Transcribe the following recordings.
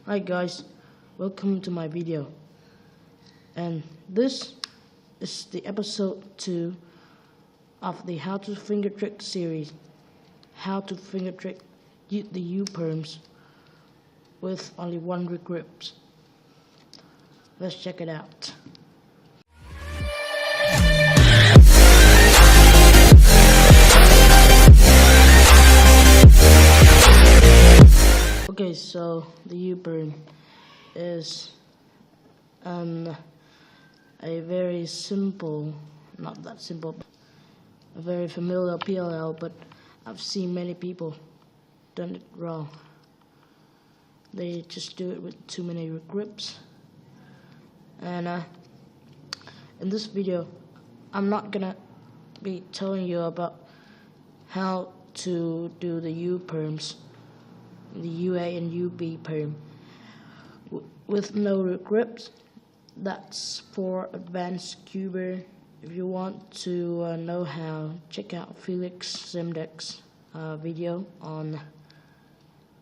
Hi guys, welcome to my video, and this is the episode 2 of the How to Fingertrick series. How to Fingertrick the U-Perms with only one Regrip. Let's check it out. Okay, so the U-Perm is a very simple, not that simple, but a very familiar PLL, but I've seen many people done it wrong. They just do it with too many Regrips. And in this video, I'm not gonna be telling you about how to do the U-Perms, the UA and UB perm with no Regrips. That's for advanced cuber. If you want to know how, check out Felix Zemdek's video on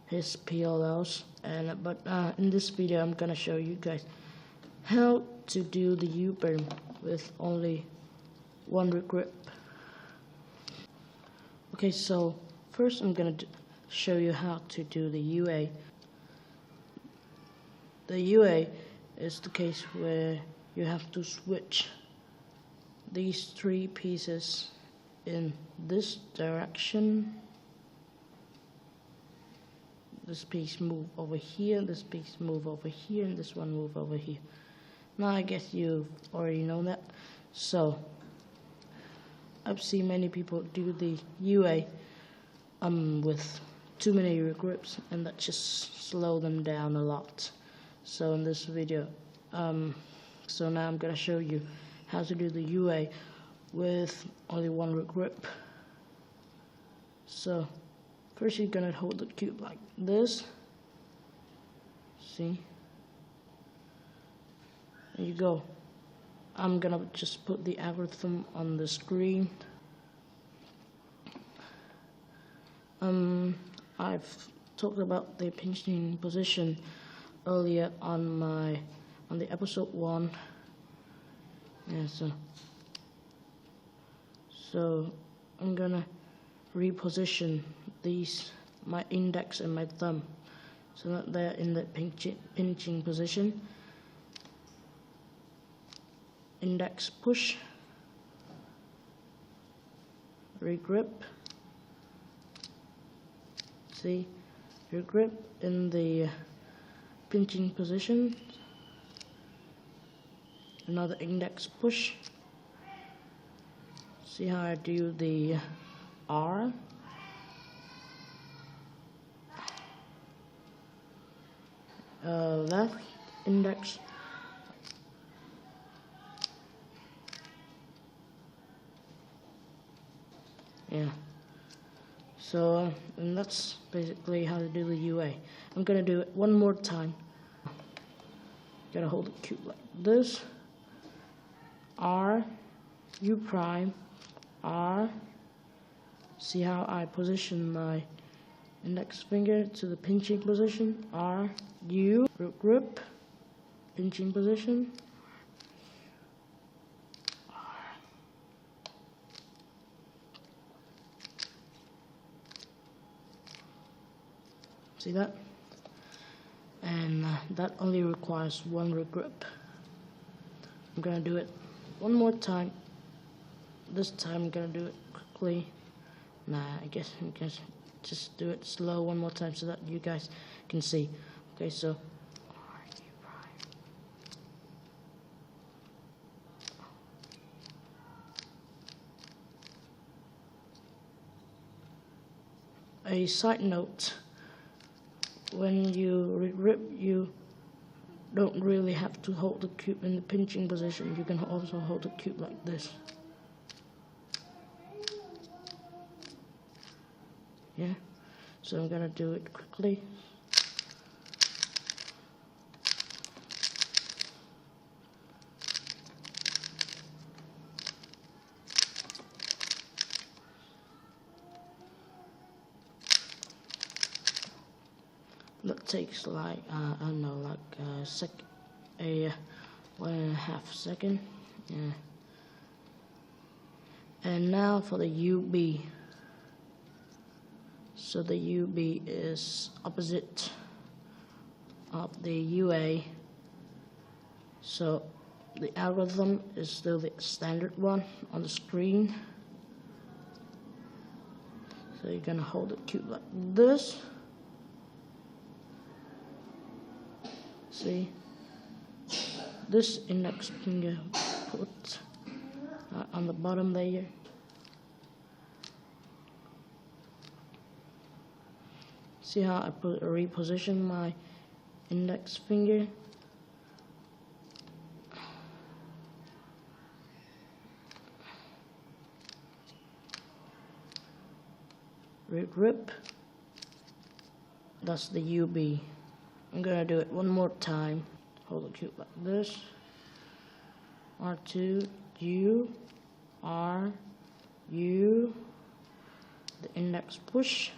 his PLLs. But in this video, I'm gonna show you guys how to do the U-Perm with only one Regrip. Okay, so first I'm gonna show you how to do the UA. The UA is the case where you have to switch these three pieces in this direction. This piece move over here, this piece move over here, and this one move over here. Now I guess you already know that. So I've seen many people do the UA with too many Regrips, and that just slow them down a lot. So in this video, so now I'm gonna show you how to do the UA with only one Regrip. So first you're gonna hold the cube like this. See? There you go. I'm gonna just put the algorithm on the screen. I've talked about the pinching position earlier on the episode 1. Yeah, so I'm gonna reposition these, my index and my thumb, so that they're in the pinching position. Index push, Regrip. See, Regrip in the pinching position. Another index push. See how I do the R? Left index. Yeah. So, and that's basically how to do the UA. I'm gonna do it one more time. Gotta hold the cube like this. R, U prime, R. See how I position my index finger to the pinching position? R, U, Regrip, pinching position. See that? And that only requires one Regrip. I'm gonna do it one more time. This time I'm gonna do it quickly. Nah, I guess just do it slow one more time so that you guys can see. Okay, so a side note. When you Regrip, you don't really have to hold the cube in the pinching position. You can also hold the cube like this. Yeah, so I'm gonna do it quickly. takes like I don't know, like a 1.5 second. Yeah. And now for the UB. So the UB is opposite of the UA. So the algorithm is still the standard one on the screen. So you're gonna hold the cube like this. See, this index finger put on the bottom layer. See how I reposition my index finger? Regrip. That's the UB. I'm gonna do it one more time. Hold the cube like this. R2, U, R, U. The index push.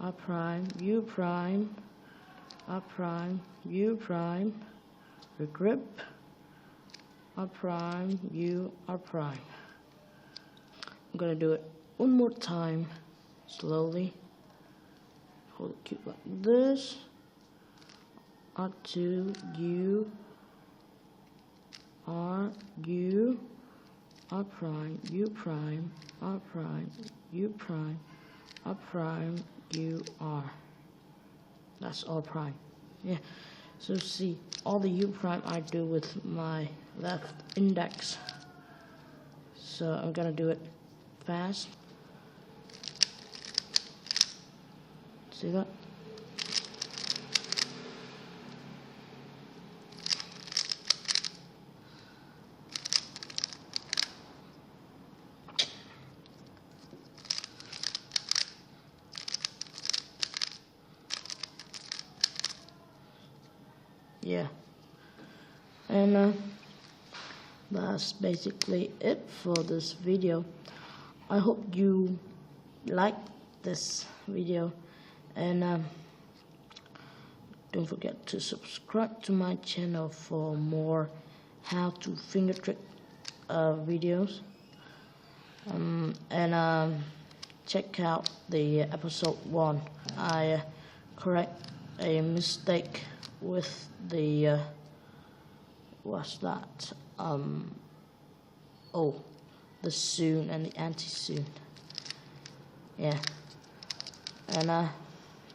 R prime, U prime, R prime, U prime. Regrip. R prime, U, R prime. I'm gonna do it one more time. Slowly. Hold the cube like this. R2, U, R, U, R prime, U prime, R prime, U prime, R prime, U, R. That's all prime. Yeah. So see, all the U prime I do with my left index. So I'm gonna do it fast. See that? Yeah. And that's basically it for this video. I hope you liked this video. And don't forget to subscribe to my channel for more how to finger trick videos. And check out the episode 1. I correct a mistake with the what's that? Oh, the soon and the anti-soon. Yeah. And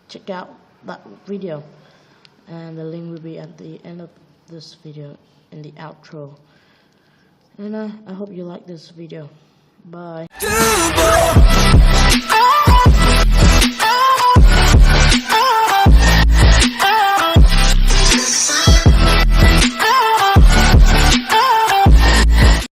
check out that video, and the link will be at the end of this video in the outro. And I hope you like this video. Bye.